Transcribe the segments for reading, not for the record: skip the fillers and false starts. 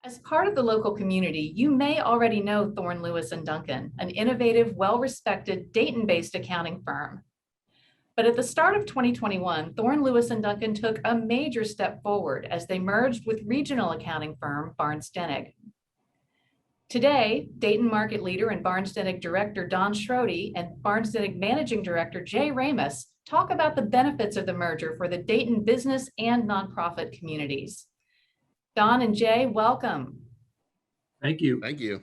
As part of the local community, you may already know Thorn, Lewis, and Duncan, an innovative, well-respected Dayton-based accounting firm. But at the start of 2021, Thorn, Lewis, and Duncan took a major step forward as they merged with regional accounting firm Barnes Dennig. Today, Dayton market leader and Barnes Dennig director Don Schrody and Barnes Dennig managing director Jay Ramus talk about the benefits of the merger for the Dayton business and nonprofit communities. Don and Jay, welcome. Thank you. Thank you.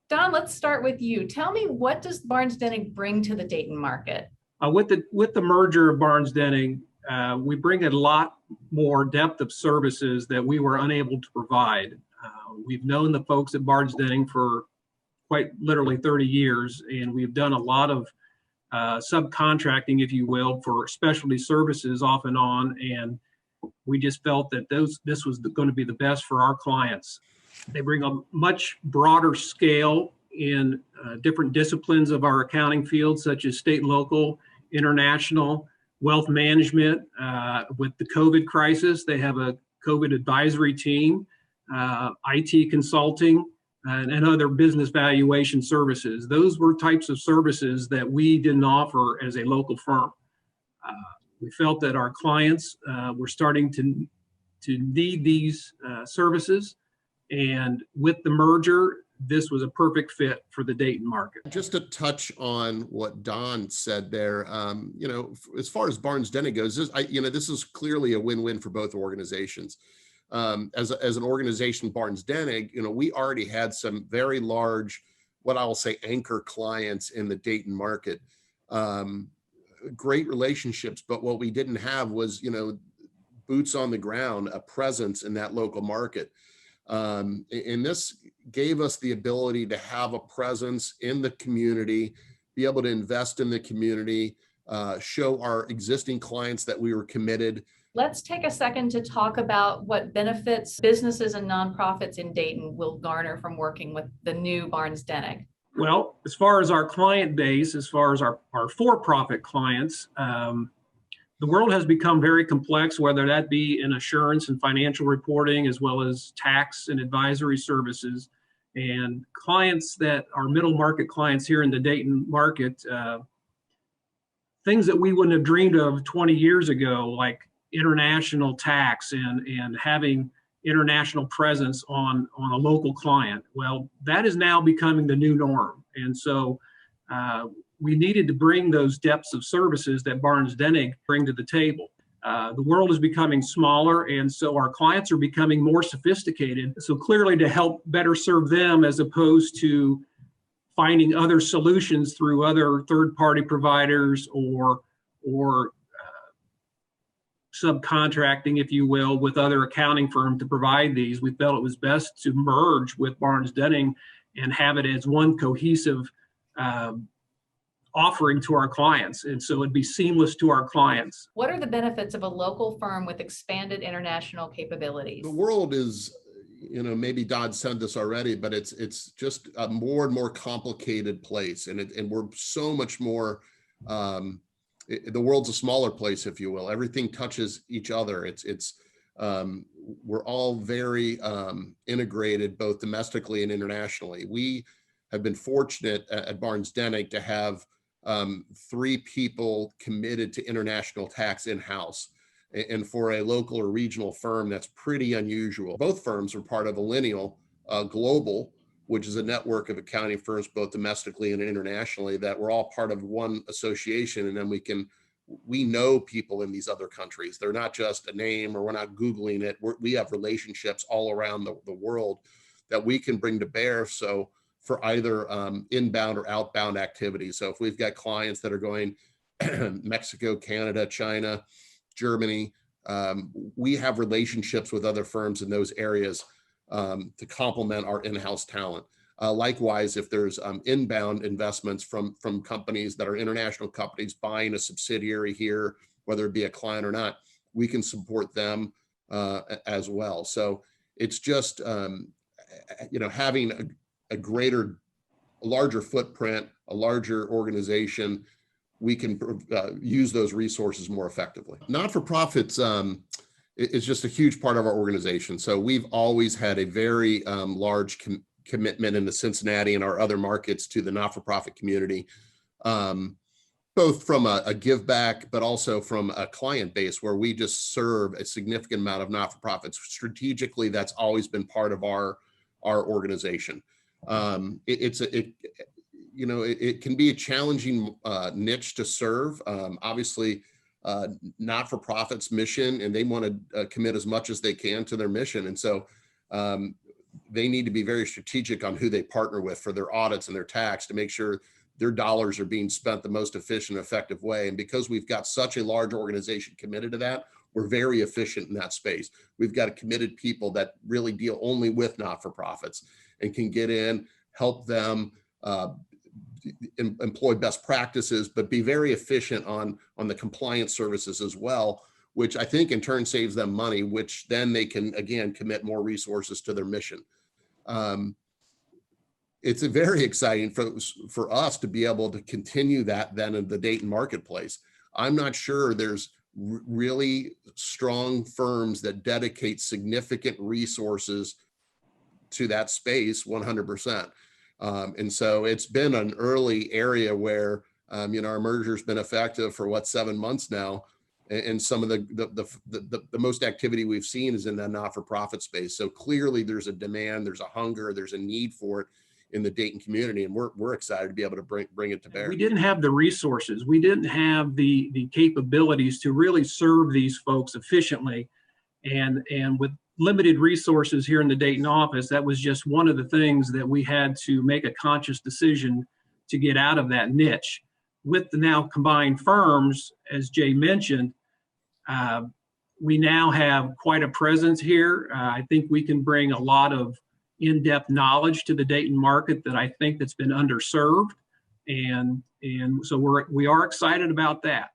Don, let's start with you. Tell me, what does Barnes Dennig bring to the Dayton market? With the merger of Barnes Dennig, we bring a lot more depth of services that we were unable to provide. We've known the folks at Barnes Dennig for quite literally 30 years, and we've done a lot of subcontracting, if you will, for specialty services off and on, and we just felt that this was going to be the best for our clients. They bring a much broader scale in different disciplines of our accounting field, such as state and local, international, wealth management. With the COVID crisis, they have a COVID advisory team, IT consulting, and other business valuation services. Those were types of services that we didn't offer as a local firm. We felt that our clients were starting to need these services, and with the merger, this was a perfect fit for the Dayton market. Just to touch on what Don said there, as far as Barnes Dennig goes, this is clearly a win-win for both organizations. As an organization, Barnes Dennig, we already had some very large, what I will say, anchor clients in the Dayton market. Great relationships, but what we didn't have was, boots on the ground, a presence in that local market. And this gave us the ability to have a presence in the community, be able to invest in the community, show our existing clients that we were committed. Let's take a second to talk about what benefits businesses and nonprofits in Dayton will garner from working with the new Barnes Dennig. Well, as far as our client base, as far as our for-profit clients, the world has become very complex, whether that be in assurance and financial reporting, as well as tax and advisory services. And clients that are middle market clients here in the Dayton market, things that we wouldn't have dreamed of 20 years ago, like international tax and having international presence on a local client. Well, that is now becoming the new norm. And so we needed to bring those depths of services that Barnes Dennig bring to the table. The world is becoming smaller, and so our clients are becoming more sophisticated. So clearly, to help better serve them, as opposed to finding other solutions through other third-party providers or subcontracting, if you will, with other accounting firms to provide these, we felt it was best to merge with Barnes Dennig and have it as one cohesive offering to our clients. And so it'd be seamless to our clients. What are the benefits of a local firm with expanded international capabilities? The world is, maybe Dodd said this already, but it's just a more and more complicated place. And we're so much more, the world's a smaller place, if you will. Everything touches each other. We're all very integrated, both domestically and internationally. We have been fortunate at Barnes Dennig to have 3 people committed to international tax in-house. And for a local or regional firm, that's pretty unusual. Both firms are part of Lineal Global, which is a network of accounting firms, both domestically and internationally, that we're all part of one association. And then we know people in these other countries. They're not just a name, or we're not Googling it. We have relationships all around the world that we can bring to bear. So for either inbound or outbound activities. So if we've got clients that are going Mexico, Canada, China, Germany, we have relationships with other firms in those areas to complement our in-house talent. Likewise, if there's inbound investments from companies that are international companies buying a subsidiary here, whether it be a client or not, we can support them as well. So it's just, having a larger footprint, a larger organization, we can use those resources more effectively. Not-for-profits, is just a huge part of our organization. So we've always had a very large commitment in the Cincinnati and our other markets to the not-for-profit community, both from a give back, but also from a client base where we just serve a significant amount of not-for-profits. Strategically, that's always been part of our organization. It can be a challenging niche to serve. Obviously, not-for-profits mission, and they want to commit as much as they can to their mission. And so they need to be very strategic on who they partner with for their audits and their tax to make sure their dollars are being spent the most efficient, effective way. And because we've got such a large organization committed to that, we're very efficient in that space. We've got committed people that really deal only with not-for-profits and can get in, help them employ best practices, but be very efficient on the compliance services as well, which I think in turn saves them money, which then they can, again, commit more resources to their mission. It's very exciting for us to be able to continue that then in the Dayton marketplace. I'm not sure there's really strong firms that dedicate significant resources to that space 100%. And so it's been an early area where, our merger's been effective for 7 months now. And some of the most activity we've seen is in the not-for-profit space. So clearly there's a demand, there's a hunger, there's a need for it in the Dayton community. And we're excited to be able to bring it to bear. We didn't have the resources. We didn't have the capabilities to really serve these folks efficiently. And with limited resources here in the Dayton office, that was just one of the things that we had to make a conscious decision to get out of that niche. With the now combined firms, as Jay mentioned, we now have quite a presence here. I think we can bring a lot of in-depth knowledge to the Dayton market that I think that's been underserved. And so we are excited about that.